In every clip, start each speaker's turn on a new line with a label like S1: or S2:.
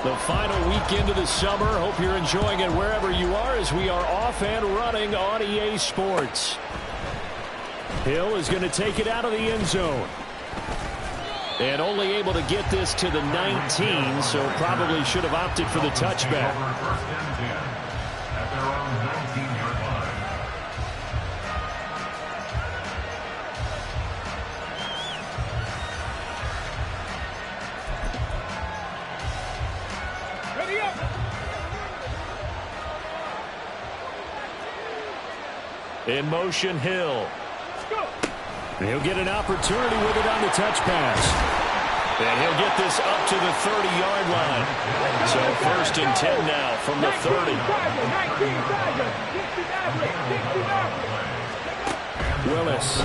S1: The final weekend of the summer. Hope you're enjoying it wherever you are as we are off and running on EA Sports. Hill is going to take it out of the end zone. And only able to get this to the 19, so probably should have opted for the touchback. In motion, Hill. He'll get an opportunity with it on the touch pass. And he'll get this up to the 30-yard line. So 1st and 10 now from the 30. Willis.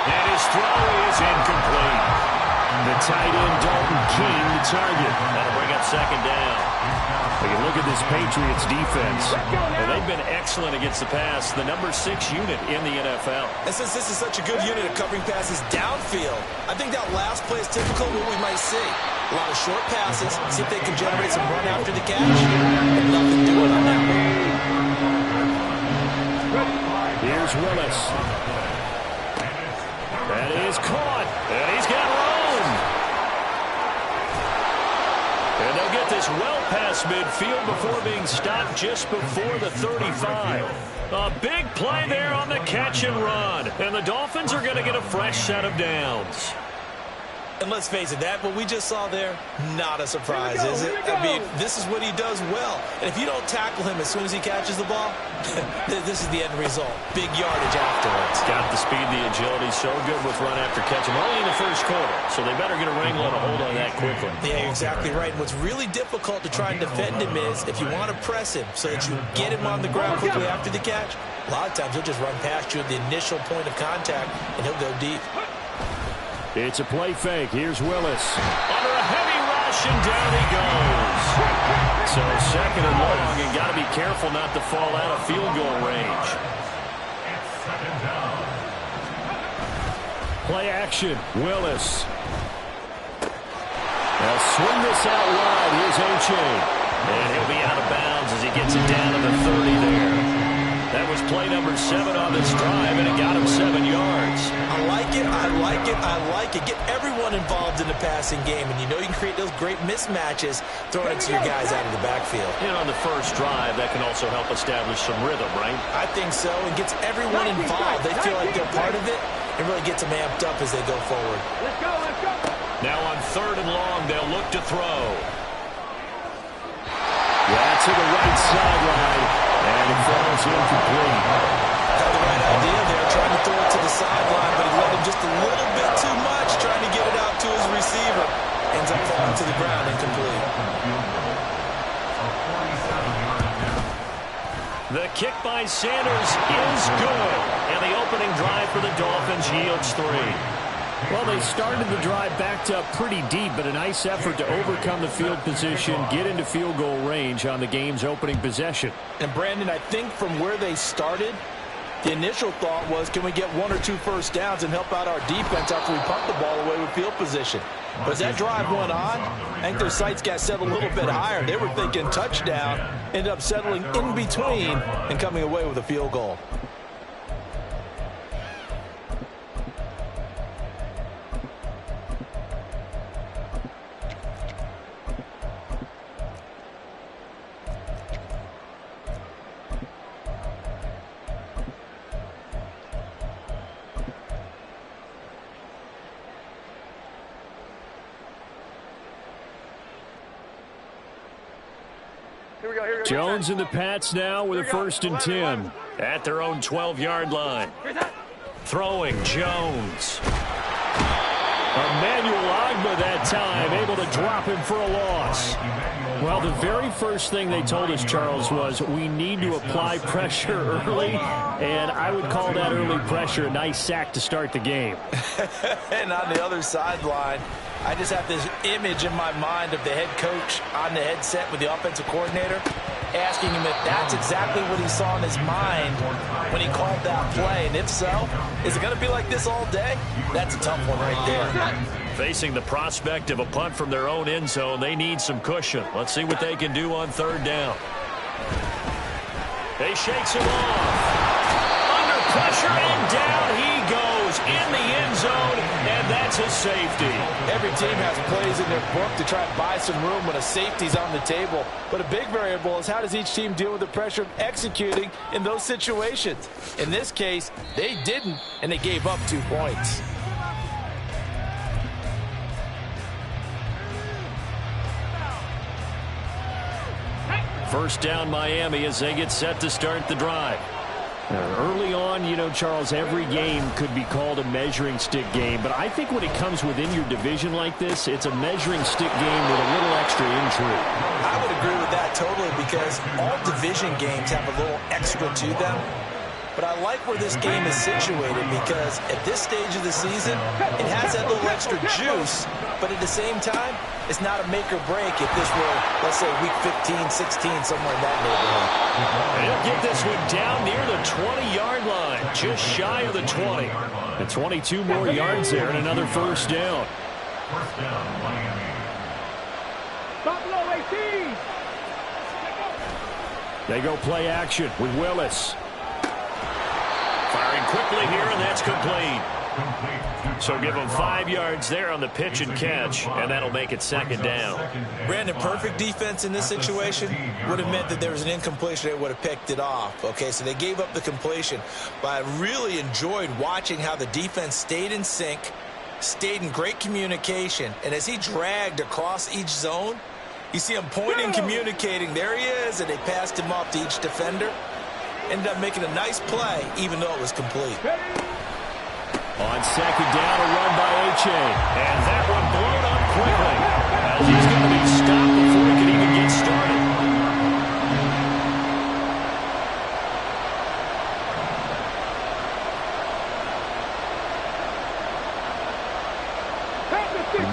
S1: And his throw is incomplete. The tight end, Dalton King, the target. That'll bring up 2nd down. When you look at this Patriots defense, well, they've been excellent against the pass, the number 6 unit in the NFL.
S2: And since this is such a good unit of covering passes downfield, I think that last play is typical of what we might see. A lot of short passes, see if they can generate some run after the catch. And nothing doing on that one.
S1: Here's Willis. That is caught, and he's got room. And they'll get this well past midfield before being stopped just before the 35. A big play there on the catch and run. And the Dolphins are going to get a fresh set of downs.
S2: And let's face it, that what we just saw there, not a surprise, is it? I mean, this is what he does well. And if you don't tackle him as soon as he catches the ball, this is the end result. Big yardage afterwards.
S1: Got the speed, the agility, so good with run after catch. And only in the 1st quarter, so they better get a wrangle and a hold on that quickly.
S2: Yeah, you're exactly right. And what's really difficult to try and defend him is if you want to press him so that you get him on the ground quickly after the catch, a lot of times he'll just run past you at the initial point of contact, and he'll go deep.
S1: It's a play fake. Here's Willis. Under a heavy rush, and down he goes. So 2nd and long, and got to be careful not to fall out of field goal range. Play action. Willis. They'll swing this out wide. Here's Oche. And he'll be out of bounds as he gets it down to the 30 there. That was play number 7 on this drive, and it got him 7 yards.
S2: I like it, I like it, I like it. Get everyone involved in the passing game, and you know you can create those great mismatches throwing it to your guys out of the backfield.
S1: And on the first drive, that can also help establish some rhythm, right?
S2: I think so, and gets everyone involved. They feel like they're part of it, and really gets them amped up as they go forward.
S3: Let's go, let's go.
S1: Now on 3rd and long, they'll look to throw. Yeah, to the right sideline. And it falls incomplete.
S2: Had the right idea there, trying to throw it to the sideline, but he let him just a little bit too much, trying to get it out to his receiver. Ends up falling to the ground, incomplete.
S1: The kick by Sanders is good. And the opening drive for the Dolphins yields 3. Well, they started the drive backed up pretty deep, but a nice effort to overcome the field position, get into field goal range on the game's opening possession.
S2: And, Brandon, I think from where they started, the initial thought was, can we get 1 or 2 first downs and help out our defense after we pump the ball away with field position? But as that drive went on, I think their sights got set a little bit higher. They were thinking touchdown, ended up settling in between and coming away with a field goal.
S1: Jones and the Pats now with a 1st and 10 at their own 12-yard line. Throwing Jones. Emmanuel Ogbah that time, able to drop him for a loss. Well, the very first thing they told us, Charles, was we need to apply pressure early, and I would call that early pressure a nice sack to start the game.
S2: And on the other sideline, I just have this image in my mind of the head coach on the headset with the offensive coordinator. asking him if that's exactly what he saw in his mind when he called that play. And if so, is it going to be like this all day? That's a tough one right there.
S1: Facing the prospect of a punt from their own end zone, they need some cushion. Let's see what they can do on third down. They shakes him off. Under pressure, and down he goes in the end zone, and that's a safety.
S2: Every team has plays in their book to try and buy some room when a safety's on the table. But a big variable is how does each team deal with the pressure of executing in those situations. In this case, they didn't, and they gave up 2 points.
S1: First down Miami as they get set to start the drive. Early on, you know, Charles, every game could be called a measuring stick game. But I think when it comes within your division like this, it's a measuring stick game with a little extra intrigue.
S2: I would agree with that totally because all division games have a little extra to them. But I like where this game is situated because at this stage of the season, it has that little extra juice. But at the same time, it's not a make or break if this were, let's say, week 15, 16, somewhere in that neighborhood.
S1: They'll get this one down near the 20-yard line, just shy of the 20. And 22 more yards there and another first down.
S3: Buffalo 18.
S1: They go play action with Willis. Firing quickly here, and that's complete. So give them 5 yards there on the pitch and catch, and that'll make it second down.
S2: Brandon, perfect defense in this situation would have meant that there was an incompletion. They would have picked it off. Okay, so they gave up the completion. But I really enjoyed watching how the defense stayed in sync, stayed in great communication. And as he dragged across each zone, you see him pointing, communicating. There he is, and they passed him off to each defender. Ended up making a nice play, even though it was complete.
S1: On second down, a run by H.A. And that one blown up quickly. As he's going to be stopped before he can even get started.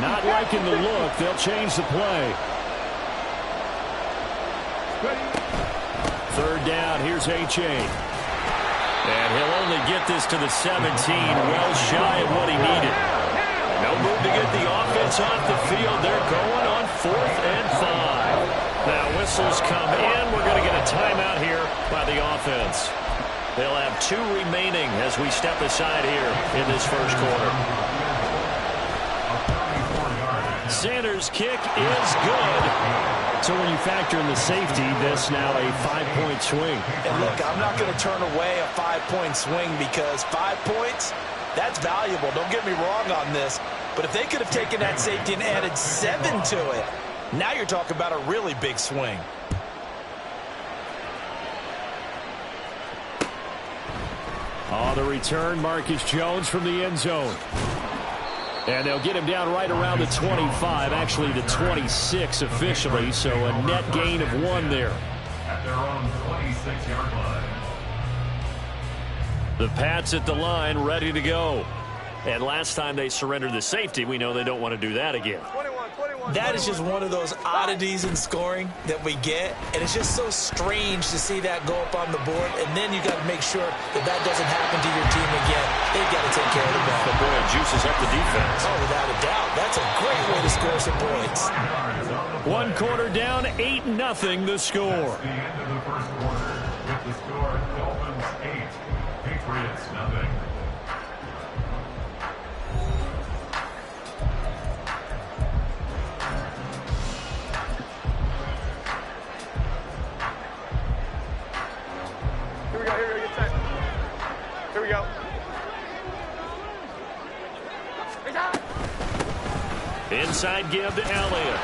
S1: Not liking the look. They'll change the play. Third down, here's H.A. And he'll only get this to the 17, well shy of what he needed. No move to get the offense off the field. They're going on 4th and 5. Now whistles come in. We're going to get a timeout here by the offense. They'll have 2 remaining as we step aside here in this first quarter. Sanders' kick is good. So when you factor in the safety, this now a 5-point swing.
S2: And look, I'm not going to turn away a 5-point swing because 5 points, that's valuable. Don't get me wrong on this. But if they could have taken that safety and added 7 to it, now you're talking about a really big swing.
S1: On the return, Marcus Jones from the end zone. And they'll get him down right around the 25, actually the 26 officially, so a net gain of 1 there.
S4: At their own 26-yard line.
S1: The Pats at the line, ready to go. And last time they surrendered the safety, we know they don't want to do that again.
S2: That is just one of those oddities in scoring that we get, and it's just so strange to see that go up on the board, and then you got to make sure that that doesn't happen to your team again. They've got to take care of the ball.
S1: But boy, it juices up the defense.
S2: Oh, without a doubt. That's a great way to score some points.
S1: 1 quarter down, 8-0 the score.
S4: That's the end of the first quarter with the score Dolphins 8, Patriots nothing.
S3: Here we go.
S1: Inside give to Elliott.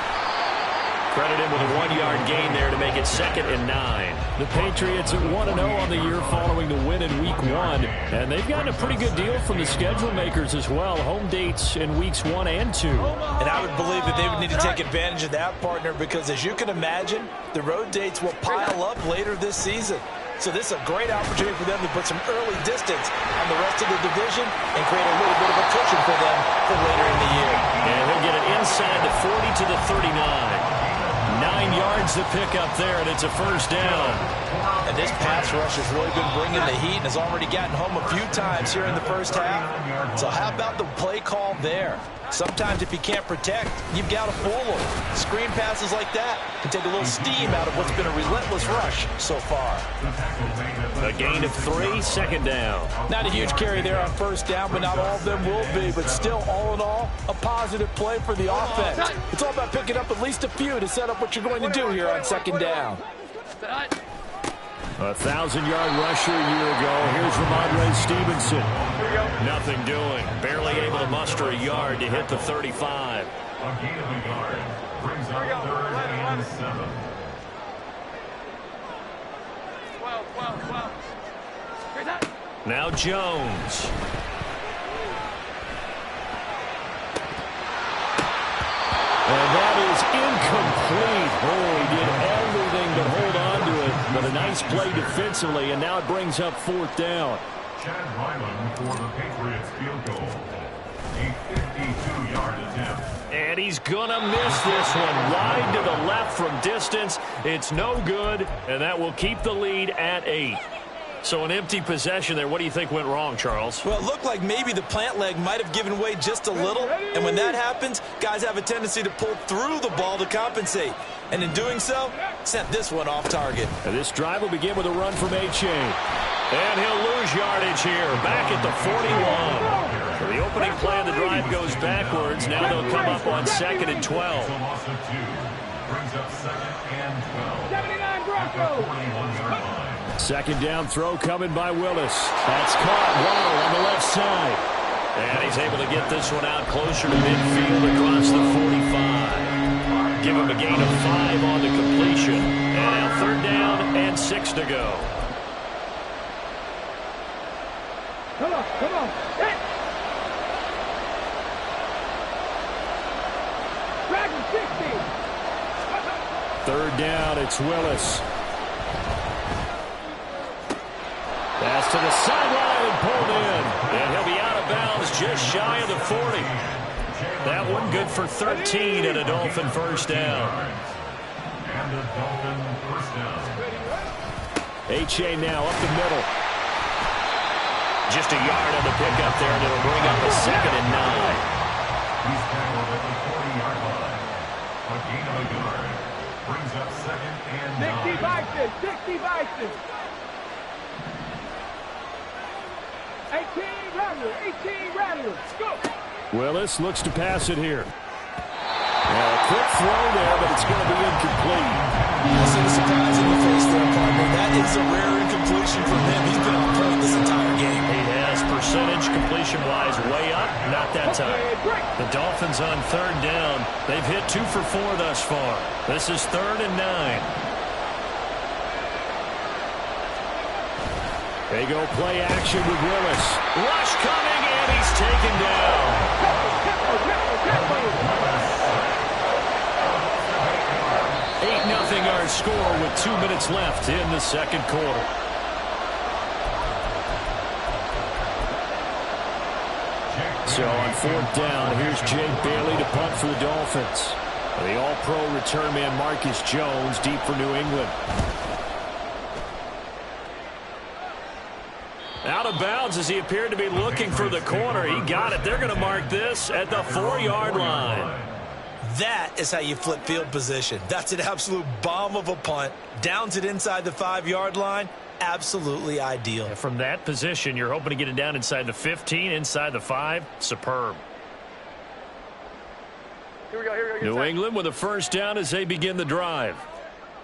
S1: Credit him with a 1-yard gain there to make it 2nd and 9. The Patriots at 1-0 on the year following the win in Week 1. And they've gotten a pretty good deal from the schedule makers as well. Home dates in Weeks 1 and 2.
S2: And I would believe that they would need to take advantage of that, partner, because as you can imagine, the road dates will pile up later this season. So this is a great opportunity for them to put some early distance on the rest of the division and create a little bit of a cushion for them for later in the year.
S1: And he'll get it inside the 40 to the 39. 9 yards to pick up there, and it's a first down.
S2: And this pass rush has really been bringing the heat and has already gotten home a few times here in the first half. So how about the play call there? Sometimes if you can't protect, you've got to fool them. Screen passes like that can take a little steam out of what's been a relentless rush so far.
S1: A gain of 3, second down.
S2: Not a huge carry there on first down, but not all of them will be. But still, all in all, a positive play for the offense. It's all about picking up at least a few to set up what you're going to do here on second down.
S1: A 1,000-yard rusher a year ago. Here's Ramondre Stevenson. Nothing doing. Barely able to muster a yard to hit the 35.
S4: A gain of a yard brings up 3rd and 7.
S3: 12.
S1: Now Jones. And that is incomplete. Oh, he did everything but hold on to it. But a nice play defensively, and now it brings up 4th down.
S4: Chad Ryland for the Patriots field goal. A 52-yard attempt.
S1: And he's going to miss this one. Wide to the left from distance. It's no good, and that will keep the lead at 8. So an empty possession there. What do you think went wrong, Charles?
S2: Well, it looked like maybe the plant leg might have given way just a little. And when that happens, guys have a tendency to pull through the ball to compensate. And in doing so, sent this one off target.
S1: And this drive will begin with a run from H.A. And he'll lose yardage here. Back at the 41. So the opening play of the drive goes backwards. Now they'll come up on 2nd and 12.
S4: So loss of 2 brings up 2nd and 12.
S3: 79 Broncos.
S4: 41-yard line.
S1: Second down throw coming by Willis. That's caught. Waddle on the left side. And he's able to get this one out closer to midfield across the 45. Give him a gain of 5 on the completion. And now 3rd down and 6 to go.
S3: Come on. Hit. Dragon 60.
S1: 3rd down, it's Willis. Pass to the sideline and pulled in. And he'll be out of bounds just shy of the 40. That one good for 13 and a Dolphin first down.
S4: And a Dolphin first down.
S1: H.A. now up the middle. Just a yard on the pickup there, and it'll bring up a 2nd and 9.
S4: He's tackled at the 40-yard line. A gain of a yard brings up 2nd and 9.
S3: 60 Bison. 18 Rattler. Go.
S1: Willis looks to pass it here. A quick throw there, but it's going to be incomplete.
S2: I see the surprise in the face there, partner. That is a rare incompletion from him. He's been on point this entire game.
S1: He has percentage completion-wise way up, not that time. The Dolphins on 3rd down. They've hit 2 for 4 thus far. This is 3rd and 9. They go play action with Willis. Rush coming, and he's taken down. 8-0 our score with 2 minutes left in the 2nd quarter. So on 4th down, here's Jake Bailey to punt for the Dolphins. The all-pro return man Marcus Jones deep for New England. Out of bounds as he appeared to be looking for the corner. He got it. They're going to mark this at the 4-yard line.
S2: That is how you flip field position. That's an absolute bomb of a punt. Downs it inside the 5-yard line. Absolutely ideal.
S1: From that position, you're hoping to get it down inside the 15, inside the 5. Superb.
S3: Here we go.
S1: New England with a first down as they begin the drive.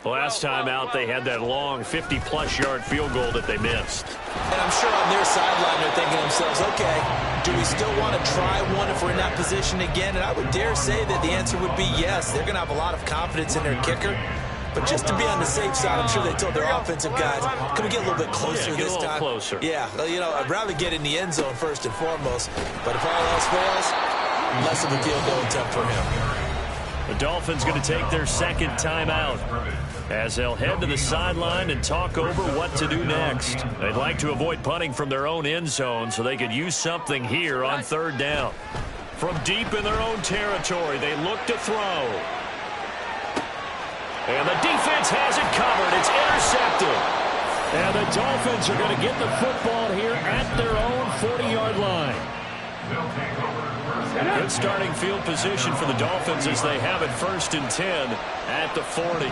S1: Last time out, they had that long 50-plus yard field goal that they missed.
S2: And I'm sure on their sideline they're thinking to themselves, okay, do we still want to try one if we're in that position again? And I would dare say that the answer would be yes. They're going to have a lot of confidence in their kicker. But just to be on the safe side, I'm sure they told their offensive guys, can we get a little bit closer this time?
S1: Closer.
S2: Yeah, well, you know, I'd rather get in the end zone first and foremost. But if all else fails, less of a field goal attempt for him.
S1: The Dolphins going to take their 2nd timeout as they'll head to the sideline and talk over what to do next. They'd like to avoid punting from their own end zone so they could use something here on 3rd down. From deep in their own territory, they look to throw. And the defense has it covered. It's intercepted. And the Dolphins are going to get the football here at their own 40-yard line. Good starting field position for the Dolphins as they have it 1st and 10 at the 40.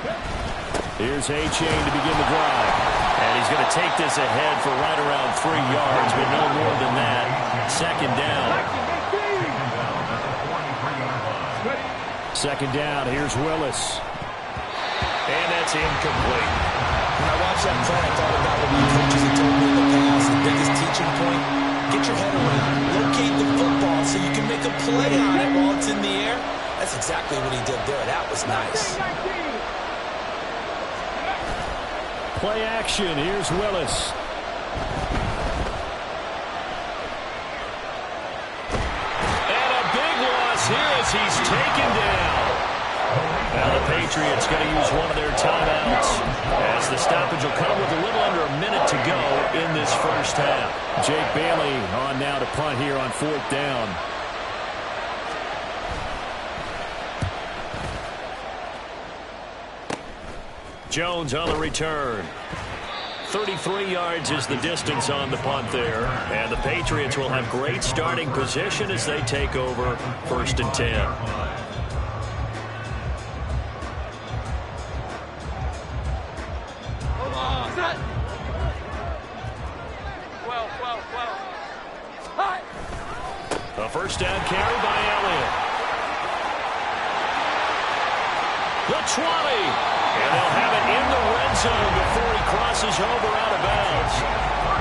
S1: Here's A-Chain to begin the drive. And he's going to take this ahead for right around 3 yards, but no more than that. 2nd down. 2nd down. Here's Willis. And that's incomplete.
S2: When I watched that play, I thought about what the coaches had told me in the past. The biggest teaching point, get your head around. Locate the football so you can make a play on it while it's in the air. That's exactly what he did there. That was nice.
S1: Play action. Here's Willis. And a big loss here as he's taken down. Now the Patriots going to use one of their timeouts as the stoppage will come with a little under a minute to go in this 1st half. Jake Bailey on now to punt here on 4th down. Jones on the return. 33 yards is the distance on the punt there. And the Patriots will have great starting position as they take over 1st and 10. A 1st down carry by Elliott. The 20. And they'll have it in the red zone before he crosses over out of bounds.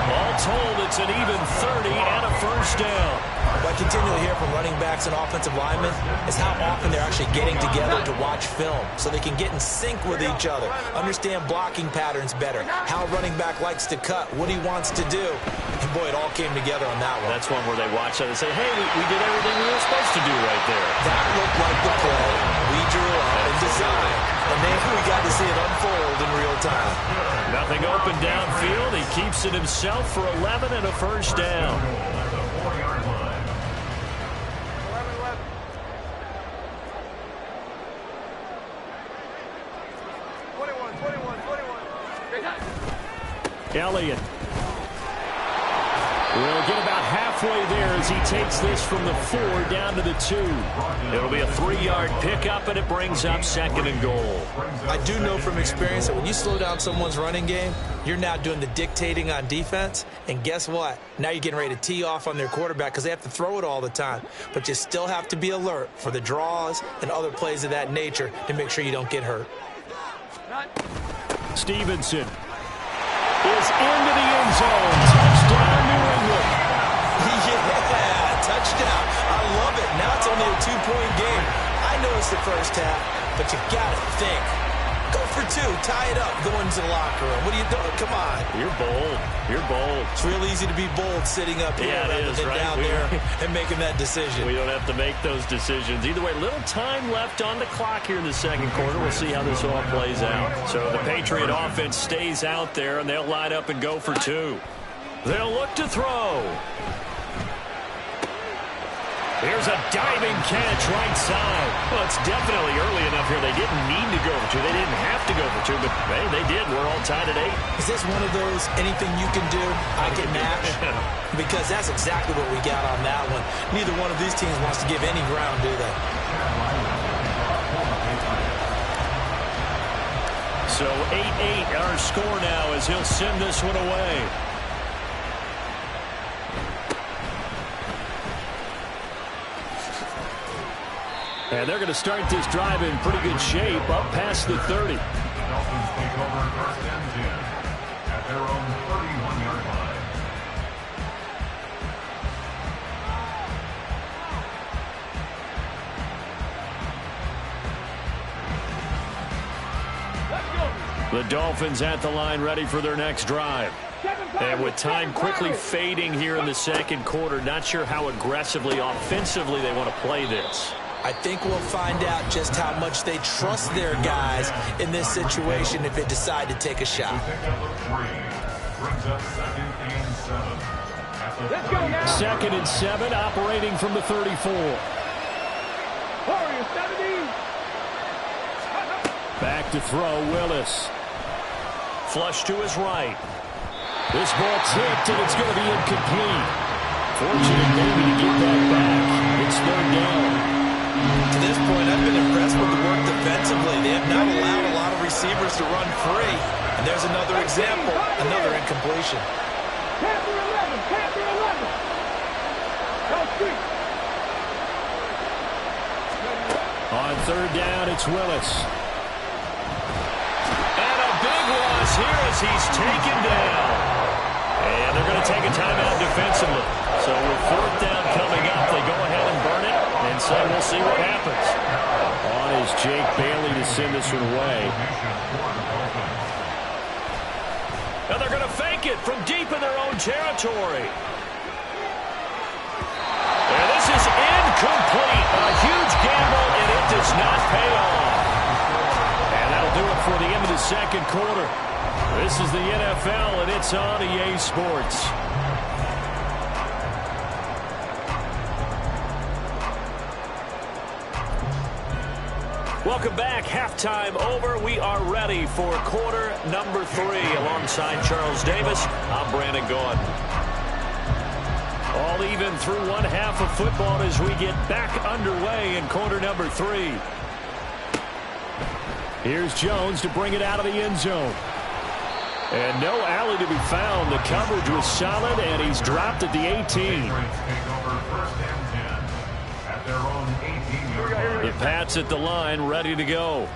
S1: All told, it's an even 30 and a 1st down.
S2: What I continually hear from running backs and offensive linemen is how often they're actually getting together to watch film so they can get in sync with each other, understand blocking patterns better, how a running back likes to cut, what he wants to do. And boy, it all came together on that one.
S1: That's one where they watch that and say, hey, we did everything we were supposed to do right there.
S2: That looked like the play we drew up and designed. And then we got to see it unfold in real time.
S1: Nothing open downfield. He keeps it himself for 11 and a 1st down. Elliott will get about halfway there as he takes this from the 4 down to the 2. It'll be a 3-yard pickup, and it brings up 2nd and goal.
S2: I do know from experience that when you slow down someone's running game, you're now doing the dictating on defense. And guess what? Now you're getting ready to tee off on their quarterback because they have to throw it all the time. But you still have to be alert for the draws and other plays of that nature to make sure you don't get hurt.
S1: Stevenson is into the end zone. Touchdown, New England.
S2: Yeah, touchdown. I love it. Now it's only a 2-point game. I know it's the 1st half, but you got to think. Go for 2. Tie it up. Go into the locker room. What are you doing? Come on.
S1: You're bold. You're bold.
S2: It's real easy to be bold sitting up here rather than
S1: right?
S2: down there and making that decision.
S1: We don't have to make those decisions. Either way, little time left on the clock here in the 2nd quarter. We'll see how this all plays out. So the Patriot offense stays out there, and they'll line up and go for 2. They'll look to throw. Here's a diving catch right side. Well, it's definitely early enough here. They didn't need to go for 2. They didn't have to go for 2, but hey, they did. We're all tied at 8.
S2: Is this one of those anything you can do, I can match? Because that's exactly what we got on that one. Neither one of these teams wants to give any ground, do they?
S1: So 8-8 our score now as he'll send this one away. And they're going to start this drive in pretty good shape up past the 30.
S4: Dolphins take over 1st and 10 at their own 31-yard line.
S1: The Dolphins at the line ready for their next drive. And with time quickly fading here in the 2nd quarter, not sure how aggressively, offensively they want to play this.
S2: I think we'll find out just how much they trust their guys in this situation if they decide to take a shot.
S4: Brings up 2nd and 7.
S3: Let's go now.
S1: 2nd and 7, operating from the 34.
S3: Warriors 70.
S1: Back to throw, Willis. Flush to his right. This ball tipped, and it's going to be incomplete. Fortunate maybe to get that back. It's third down.
S2: To this point, I've been impressed with the work defensively. They have not allowed a lot of receivers to run free. And there's another example, another incompletion.
S3: Panther 11, Panther 11. Go street.
S1: On third down, it's Willis. And a big loss here as he's taken down. And they're going to take a timeout defensively. So with fourth down coming up, they go ahead and burn it and say we'll see what happens. On is Jake Bailey to send this one away. Now they're going to fake it from deep in their own territory. And this is incomplete. A huge gamble, and it does not pay off. And that'll do it for the end of the second quarter. This is the NFL, and it's on EA Sports. Welcome back. Halftime over. We are ready for quarter number 3. Alongside Charles Davis, I'm Brandon Gaudin. All even through one half of football as we get back underway in quarter number 3. Here's Jones to bring it out of the end zone. And no alley to be found. The coverage was solid, and he's dropped at the 18. The Pats at the line, ready to go.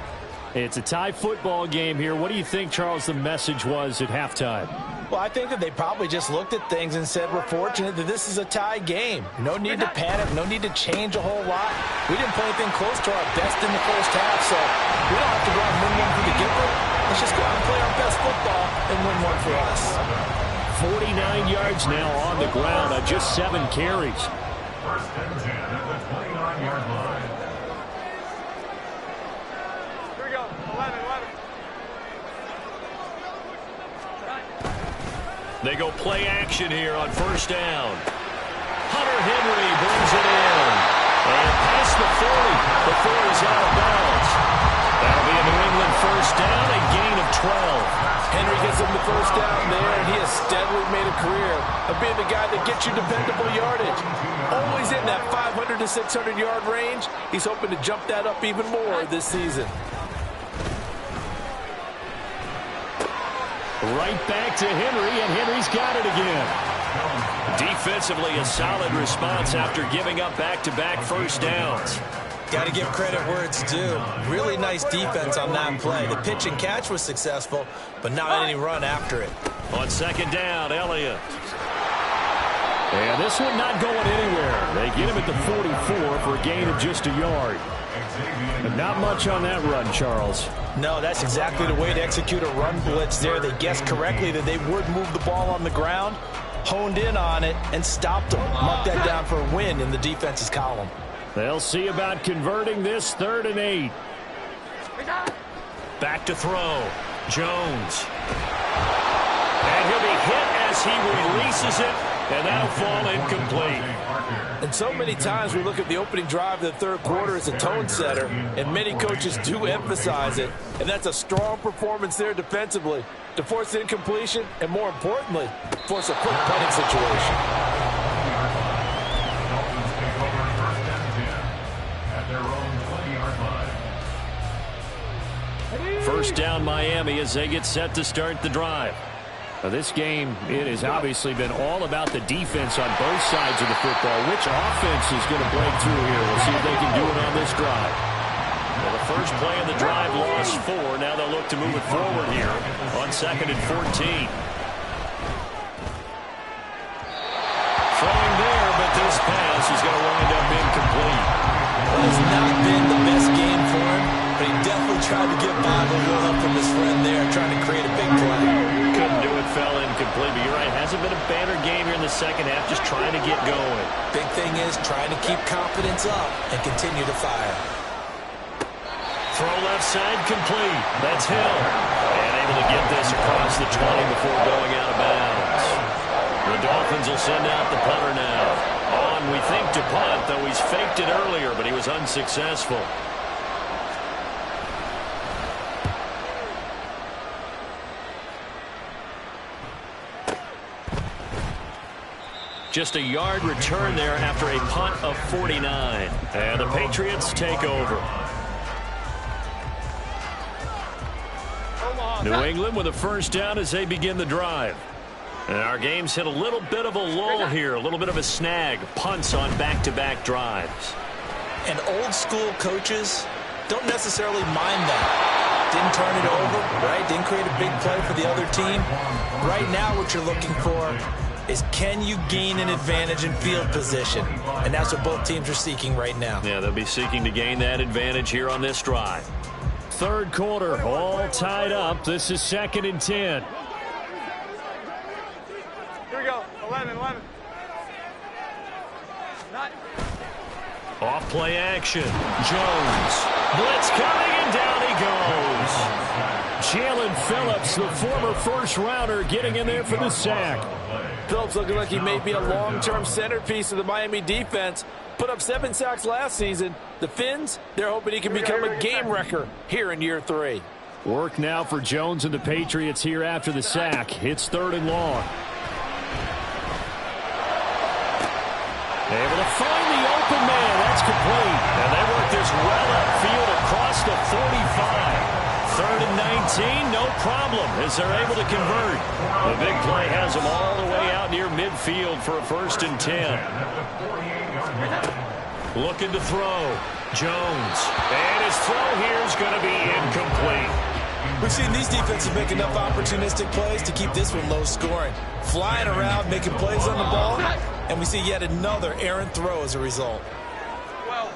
S1: It's a tie football game here. What do you think, Charles, the message was at halftime?
S2: Well, I think that they probably just looked at things and said, we're fortunate that this is a tie game. No need to panic, no need to change a whole lot. We didn't play anything close to our best in the first half, so we don't have to go out and win one for the giver. Let's just go out and play our best football and win one for us.
S1: 49 yards now on the ground on just 7 carries.
S4: First and 10 at the 29-yard line.
S3: Here we go. 11.
S1: They go play action here on first down. Hunter Henry brings it in. And past the 40 before he's out of bounds. That'll be a New England first down, a gain of 12.
S2: Henry gets him the first down there, and he has steadily made a career of being the guy that gets you dependable yardage. Always in that 500 to 600-yard range. He's hoping to jump that up even more this season.
S1: Right back to Henry, and Henry's got it again. Defensively, a solid response after giving up back-to-back first downs.
S2: Got to give credit where it's due. Really nice defense on that play. The pitch and catch was successful, but not any run after it.
S1: On second down, Elliott. And this one not going anywhere. They get him at the 44 for a gain of just a yard. But not much on that run, Charles.
S2: No, that's exactly the way to execute a run blitz there. They guessed correctly that they would move the ball on the ground, honed in on it, and stopped them. Mark that down for a win in the defense's column.
S1: They'll see about converting this 3rd and 8. Back to throw. Jones. And he'll be hit as he releases it, and that'll fall incomplete.
S2: And so many times we look at the opening drive of the third quarter as a tone setter, and many coaches do emphasize it. And that's a strong performance there defensively to force incompletion and, more importantly, force a quick punting situation.
S4: Dolphins take over first and 10 at their own 20-yard line.
S1: First down Miami as they get set to start the drive. Now this game, it has obviously been all about the defense on both sides of the football. Which offense is going to break through here? We'll see if they can do it on this drive. Well, the first play of the drive lost 4. Now they'll look to move it forward here on 2nd and 14. Throwing there, but this pass is going to wind up incomplete.
S2: Well, it's not been the best game for him, but he definitely tried to get by with a little help from his friend there, trying to create a big play.
S1: Couldn't do it, fell incomplete, but you're right, hasn't been a banner game here in the second half, just trying to get going.
S2: Big thing is trying to keep confidence up and continue to fire.
S1: Throw left side complete. That's Hill. And able to get this across the 20 before going out of bounds. The Dolphins will send out the punter now. On, we think, to punt, though he's faked it earlier, but he was unsuccessful. Just a yard return there after a punt of 49. And the Patriots take over. New England with a first down as they begin the drive. And our game's hit a little bit of a lull here, a little bit of a snag. Punts on back-to-back drives.
S2: And old school coaches don't necessarily mind that. Didn't turn it over, right? Didn't create a big play for the other team. Right now what you're looking for is, can you gain an advantage in field position? And that's what both teams are seeking right now.
S1: Yeah, they'll be seeking to gain that advantage here on this drive. Third quarter, all tied up. This is 2nd and 10.
S3: Here we go. 11.
S1: Off play action. Jones. Blitz coming, and down he goes. Jalen Phillips, the former first rounder, getting in there for the sack.
S2: Phillips looking like he may be a long-term centerpiece of the Miami defense. Put up 7 sacks last season. The Fins, they're hoping he can become a game wrecker here in year 3.
S1: Work now for Jones and the Patriots here after the sack. It's 3rd and long. Able to find the open man. That's complete. And they work this well upfield across the 45. 3rd and 19, no problem, as they're able to convert. The big play has them all the way out near midfield for a 1st and 10. Looking to throw. Jones. And his throw here is going to be incomplete.
S2: We've seen these defenses make enough opportunistic plays to keep this one low scoring. Flying around, making plays on the ball, and we see yet another errant throw as a result.
S3: Well.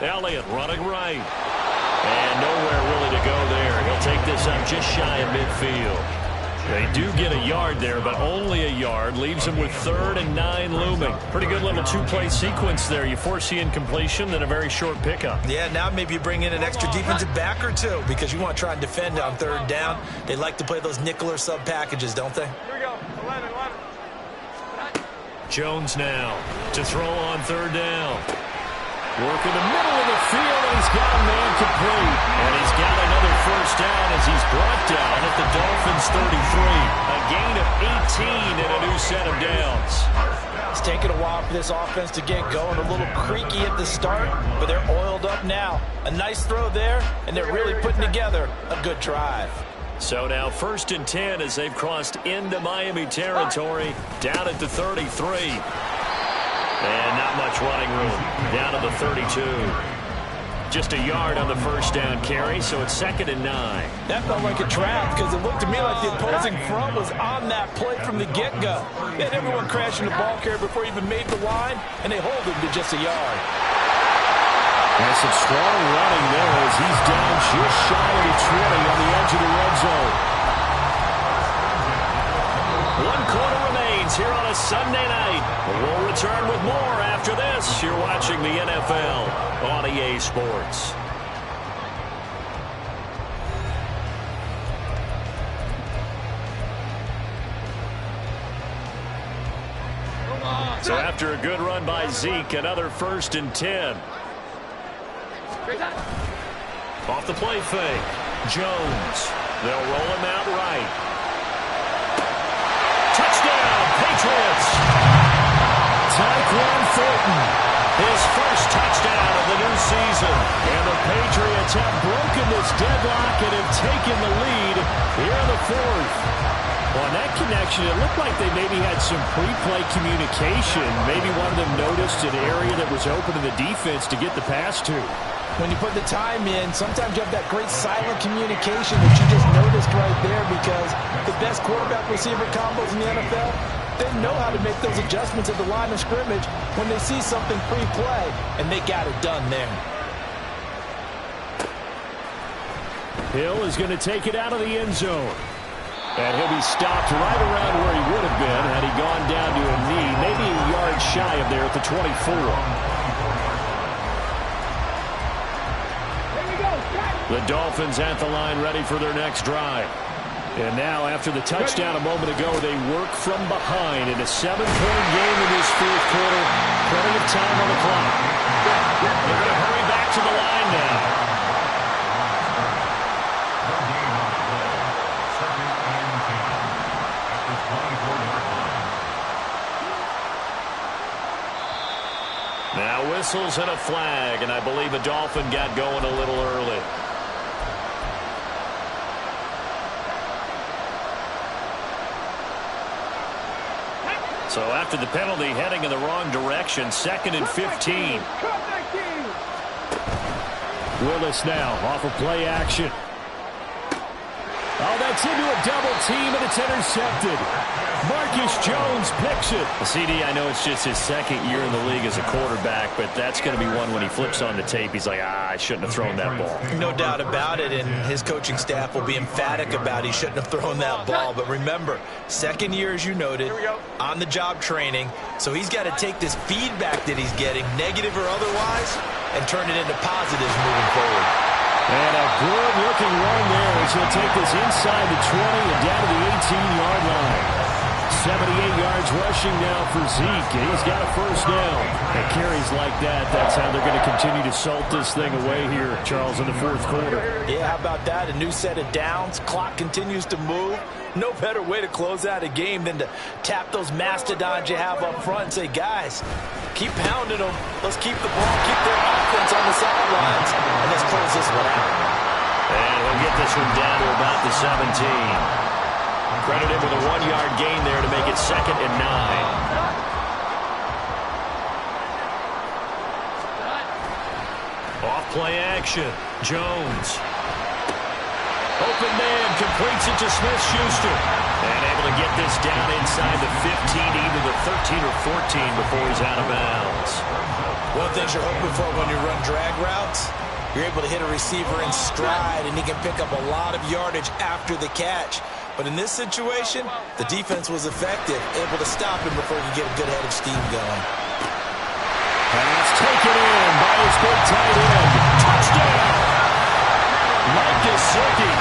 S1: Elliott running right. And nowhere really to go there. He'll take this up just shy of midfield. They do get a yard there, but only a yard. Leaves them with 3rd and 9 looming. Pretty good little 2-play sequence there. You force the incompletion, then a very short pickup.
S2: Yeah, now maybe you bring in an extra defensive back or two because you want to try and defend on 3rd down. They like to play those nickel or sub packages, don't they?
S3: Here we go. 11.
S1: Jones now to throw on 3rd down. Work in the middle of the field, and he's got a man complete. And he's got another first down as he's brought down at the Dolphins 33. A gain of 18 and a new set of downs.
S2: It's taken a while for this offense to get going. A little creaky at the start, but they're oiled up now. A nice throw there, and they're really putting together a good drive.
S1: So now 1st and 10 as they've crossed into Miami territory, down at the 33. And not much running room. Down to the 32. Just a yard on the first down carry, so it's 2nd and 9.
S2: That felt like a trap because it looked to me like the opposing front was on that play from the get-go. They had everyone crashing the ball carrier before he even made the line, and they hold him to just a yard.
S1: And some strong running there as he's down just shy of the 20 on the edge of the red zone. 1 quarter remains here on a Sunday night. We'll return with more after this. You're watching the NFL on EA Sports. So after a good run by Zeke, another 1st and 10. Off the play fake. Jones. They'll roll him out right. Touchdown, Patriots. Tyquan Thornton, his first touchdown of the new season. And the Patriots have broken this deadlock and have taken the lead here in the 4th. On that connection, it looked like they maybe had some pre-play communication. Maybe one of them noticed an area that was open to the defense to get the pass to.
S2: When you put the time in, sometimes you have that great silent communication that you just noticed right there because the best quarterback-receiver combos in the NFL, they know how to make those adjustments at the line of scrimmage when they see something pre-play, and they got it done there.
S1: Hill is going to take it out of the end zone. And he'll be stopped right around where he would have been had he gone down to a knee, maybe a yard shy of there at the 24. The Dolphins at the line ready for their next drive. And now after the touchdown a moment ago, they work from behind in a 7-point game in this 4th quarter. Plenty of time on the clock. They're going to hurry back to the line now. Now whistles and a flag, and I believe a Dolphin got going a little early. So after the penalty, heading in the wrong direction, 2nd and 15. Willis now off of play action. Oh, that's into a double team, and it's intercepted. Marcus Jones picks it. CD, I know it's just his 2nd year in the league as a quarterback, but that's going to be one when he flips on the tape. He's like, I shouldn't have thrown that ball.
S2: No doubt about it, and his coaching staff will be emphatic about he shouldn't have thrown that ball. But remember, 2nd year, as you noted, on-the-job training, so he's got to take this feedback that he's getting, negative or otherwise, and turn it into positives moving forward.
S1: And a good-looking run there as he'll take this inside the 20 and down to the 18-yard line. 78 yards rushing now for Zeke. He's got a first down. And carries like that, that's how they're going to continue to salt this thing away here, Charles, in the 4th quarter.
S2: Yeah, how about that? A new set of downs. Clock continues to move. No better way to close out a game than to tap those mastodons you have up front and say, guys, keep pounding them. Let's keep the ball, keep their offense on the sidelines, and let's close this one out.
S1: And he'll get this one down to about the 17. Credit him with a 1-yard gain there to make it 2nd and 9. Off play action. Jones. Open man, completes it to Smith-Schuster. And able to get this down inside the 15, either the 13 or 14 before he's out of bounds.
S2: One of the things you're hoping for when you run drag routes, you're able to hit a receiver in stride, and he can pick up a lot of yardage after the catch. But in this situation, the defense was effective, able to stop him before he could get a good head of steam going.
S1: Pass taken in by his big tight end. Touchdown! Mike Gesicki,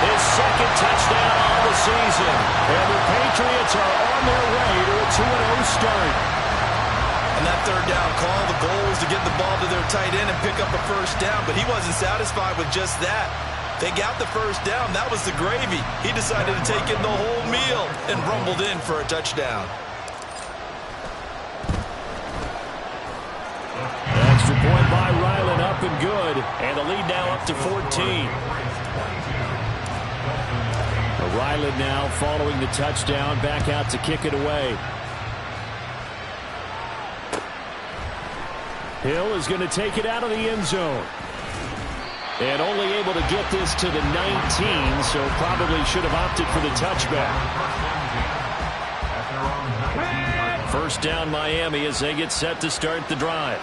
S1: his 2nd touchdown on the season. And the Patriots are on their way to a 2-0 start.
S2: And that 3rd down call, the goal was to get the ball to their tight end and pick up a first down, but he wasn't satisfied with just that. They got the first down. That was the gravy. He decided to take in the whole meal and rumbled in for a touchdown.
S1: Extra point by Ryland, up and good. And the lead now up to 14. Ryland now following the touchdown, back out to kick it away. Hill is going to take it out of the end zone. And only able to get this to the 19, so probably should have opted for the touchback. First down Miami as they get set to start the drive.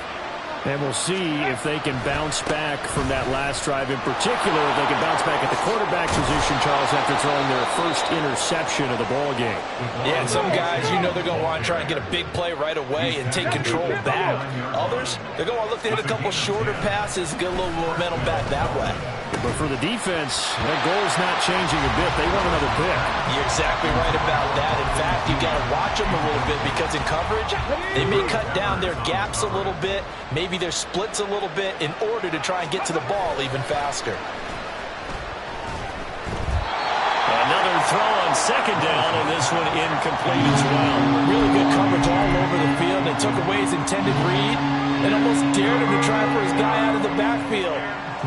S1: And we'll see if they can bounce back from that last drive. In particular, if they can bounce back at the quarterback position, Charles, after throwing their first interception of the ball game.
S2: Yeah, and some guys, you know they're going to want to try and get a big play right away and take control back. Others, they're going to look to hit a couple shorter passes, get a little momentum back that way.
S1: But for the defense, their goal's not changing a bit. They want another pick.
S2: You're exactly right about that. In fact, you got to watch them a little bit because in coverage, they may cut down their gaps a little bit, maybe their splits a little bit in order to try and get to the ball even faster.
S1: Another throw on 2nd down, and this one incomplete as well.
S2: Really good coverage all over the field. It took away his intended read and almost dared him to try for his guy out of the backfield.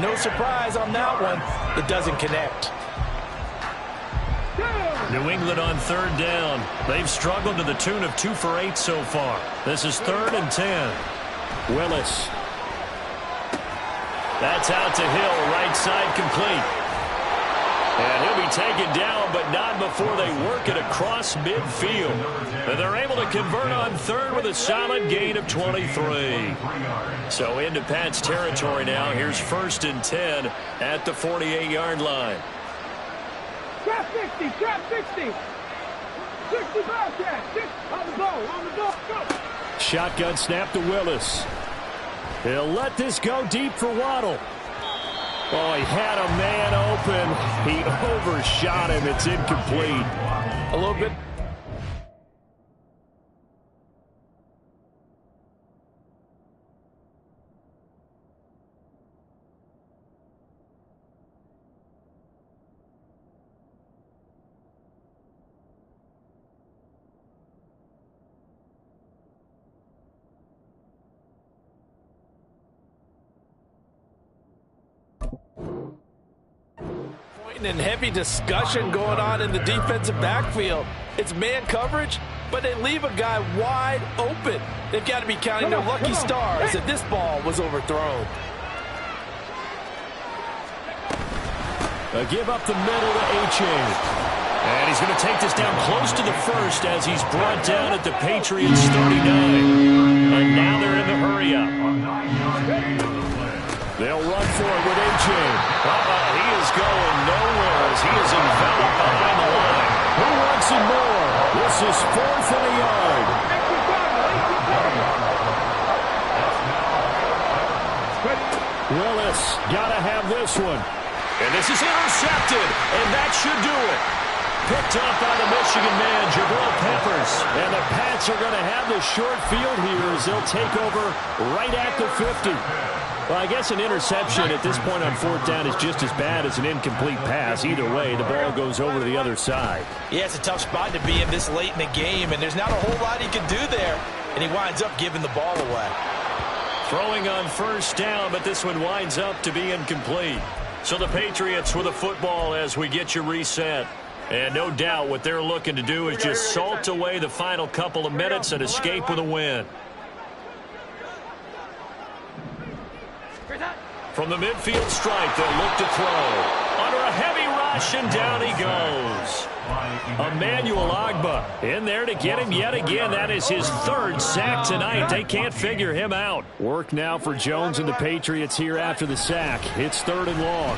S2: No surprise on that one. It doesn't connect.
S1: New England on 3rd down. They've struggled to the tune of 2 for 8 so far. This is 3rd and 10. Willis. That's out to Hill, right side complete. And he'll be taken down, but not before they work it across midfield. And they're able to convert on 3rd with a solid gain of 23. So into Pat's territory now. Here's 1st and 10 at the 48-yard line.
S3: Trap 60, trap 60. 65 catch. On the ball, go.
S1: Shotgun snap to Willis. He'll let this go deep for Waddle. Oh, he had a man open. He overshot him. It's incomplete.
S2: A little bit. excitement and heavy discussion going on in the defensive backfield. It's man coverage, but they leave a guy wide open. They've got to be counting their lucky stars that this ball was overthrown.
S1: A give up the middle to A-Chain. And he's going to take this down close to the first as he's brought down at the Patriots' 39. And now they're in the hurry-up. They'll run for it with A-Chain. He is going nowhere as he is enveloped behind the line. Who wants him more? This is 4th and a yard. Willis got to have this one. And this is intercepted, and that should do it. Picked up by the Michigan man, Jabril Peppers. And the Pats are going to have the short field here as they'll take over right at the 50. Well, I guess an interception at this point on 4th down is just as bad as an incomplete pass. Either way, the ball goes over to the other side.
S2: Yeah, it's a tough spot to be in this late in the game, and there's not a whole lot he can do there. And he winds up giving the ball away.
S1: Throwing on 1st down, but this one winds up to be incomplete. So the Patriots with the football as we get you reset. And no doubt what they're looking to do is just salt away the final couple of minutes and escape with a win. From the midfield stripe, they'll look to throw. Under a heavy rush, and down he goes. Emmanuel Ogbah in there to get him yet again. That is his 3rd sack tonight. They can't figure him out. Work now for Jones and the Patriots here after the sack. It's 3rd and long.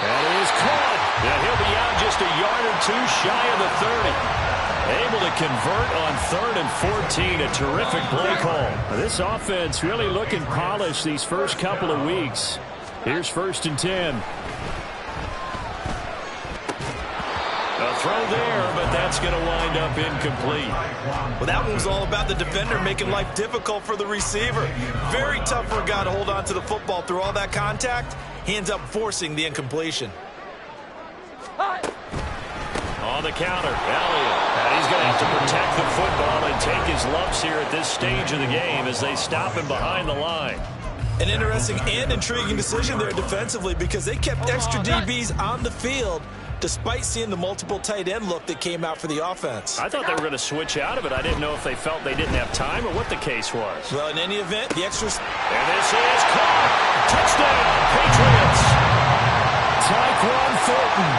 S1: That is caught. And he'll be out just a yard or 2 shy of the 30. Able to convert on 3rd and 14. A terrific play call. This offense really looking polished these first couple of weeks. Here's 1st and 10. A throw there, but that's going to wind up incomplete.
S2: Well, that one was all about the defender making life difficult for the receiver. Very tough for a guy to hold on to the football through all that contact. He ends up forcing the incompletion.
S1: On the counter, Elliott. And he's going to have to protect the football and take his lumps here at this stage of the game as they stop him behind the line.
S2: An interesting and intriguing decision there defensively because they kept extra DBs on the field despite seeing the multiple tight end look that came out for the offense.
S1: I thought they were going to switch out of it. I didn't know if they felt they didn't have time or what the case was.
S2: Well, in any event, the extras...
S1: And this is caught. Touchdown, Patriots. Tyquan Thornton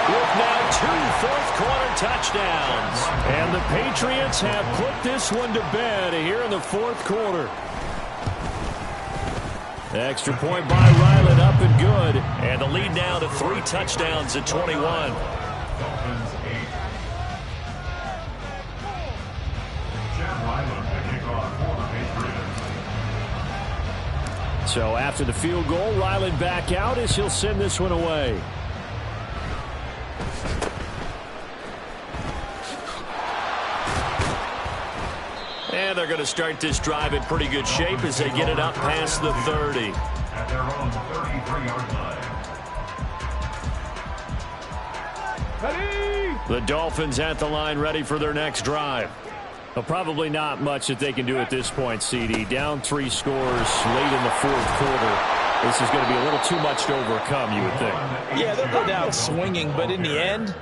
S1: with now 2 fourth-quarter touchdowns. And the Patriots have put this one to bed here in the 4th quarter. Extra point by Ryland, up and good. And the lead now to 3 touchdowns at 21.
S4: Dolphins 8. Chad Ryland to kick off for the Patriots.
S1: So after the field goal, Ryland back out as he'll send this one away. And they're going to start this drive in pretty good shape as they get it up past the 30.
S4: At their own 33-yard line.
S3: Ready?
S1: The Dolphins at the line ready for their next drive. Well, probably not much that they can do at this point, CD. Down 3 scores late in the 4th quarter. This is going to be a little too much to overcome, you would think.
S2: Yeah, they'll go down swinging, but in the end,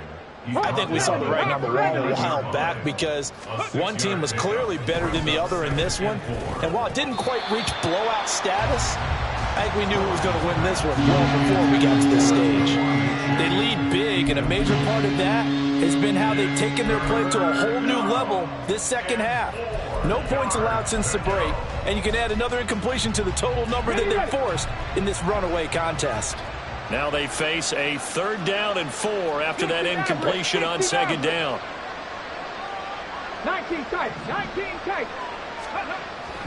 S2: I think we saw the right number wrong a while back because one team was clearly better than the other in this one. And while it didn't quite reach blowout status, I think we knew who was going to win this one well before we got to this stage. They lead big, and a major part of that has been how they've taken their play to a whole new level this second half. No points allowed since the break, and you can add another incompletion to the total number that they forced in this runaway contest.
S1: Now they face a 3rd down and 4 after that incompletion on 2nd down.
S3: 19 tight, 19 tight.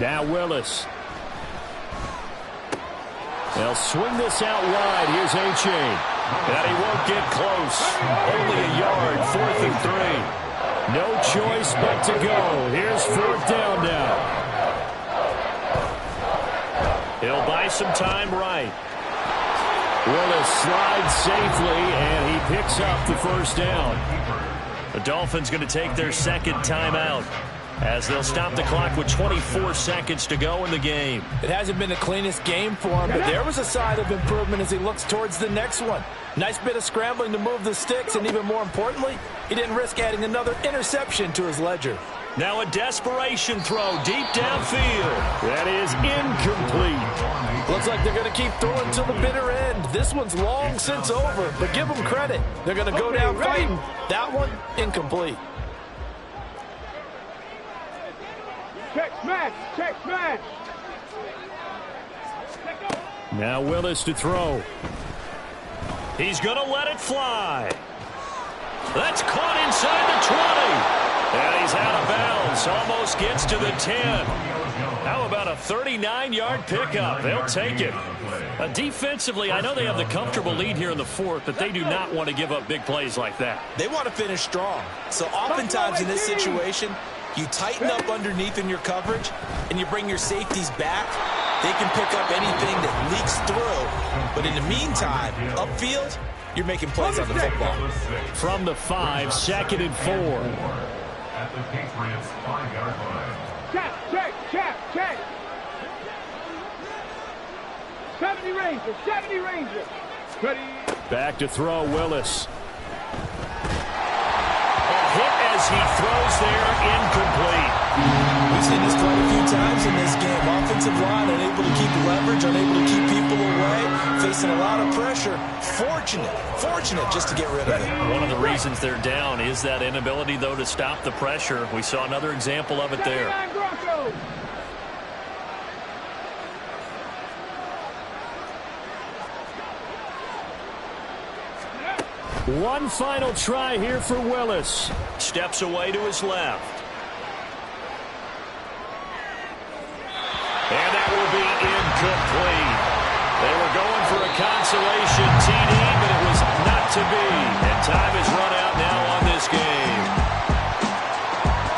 S1: Now Willis. They'll swing this out wide. Here's A-Chain. And he won't get close. Only a yard, 4th and 3. No choice but to go. Here's 4th down now. He'll buy some time right. Willis slides safely, and he picks up the 1st down. The Dolphins going to take their 2nd timeout. as they'll stop the clock with 24 seconds to go in the game.
S2: It hasn't been the cleanest game for him, but there was a sign of improvement as he looks towards the next one. Nice bit of scrambling to move the sticks, and even more importantly, he didn't risk adding another interception to his ledger.
S1: Now a desperation throw deep downfield. That is incomplete.
S2: Looks like they're going to keep throwing till the bitter end. This one's long since over, but give them credit. They're going to go down fighting. That one, incomplete.
S3: Check smash, check smash.
S1: Now Willis to throw. He's going to let it fly. That's caught inside the 20. And he's out of bounds. Almost gets to the 10. How about a 39-yard pickup? They'll take it. Defensively, I know they have the comfortable lead here in the fourth, but they do not want to give up big plays like that.
S2: They want to finish strong. So oftentimes in this situation, you tighten up underneath in your coverage, and you bring your safeties back. They can pick up anything that leaks through. But in the meantime, upfield, you're making plays on the football.
S1: From the 5, 2nd and 4.
S4: At the Patriots' 5-yard line.
S3: Check. 70 Ranger. Ready.
S1: Back to throw, Willis. A hit as he throws there, incomplete.
S2: We've seen this quite a few times in this game. Offensive line unable to keep leverage, unable to keep people away, facing a lot of pressure. Fortunate just to get rid of it.
S1: One of the reasons they're down is that inability, though, to stop the pressure. We saw another example of it there. One final try here for Willis. Steps away to his left. And that will be incomplete. They were going for a consolation TD, but it was not to be. And time has run out now on this game.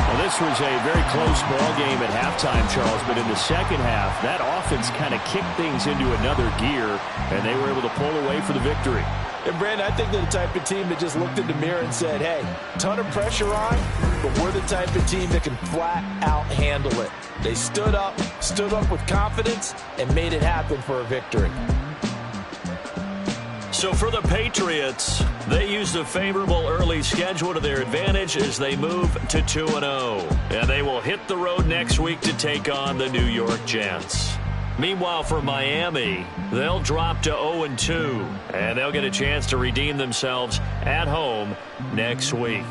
S1: Well, this was a very close ball game at halftime, Charles, but in the second half, that offense kind of kicked things into another gear, and they were able to pull away for the victory.
S2: And, Brandon, I think they're the type of team that just looked in the mirror and said, hey, ton of pressure on, but we're the type of team that can flat out handle it. They stood up with confidence, and made it happen for a victory.
S1: So for the Patriots, they used a favorable early schedule to their advantage as they move to 2-0. And they will hit the road next week to take on the New York Jets. Meanwhile, for Miami, they'll drop to 0-2, and they'll get a chance to redeem themselves at home next week.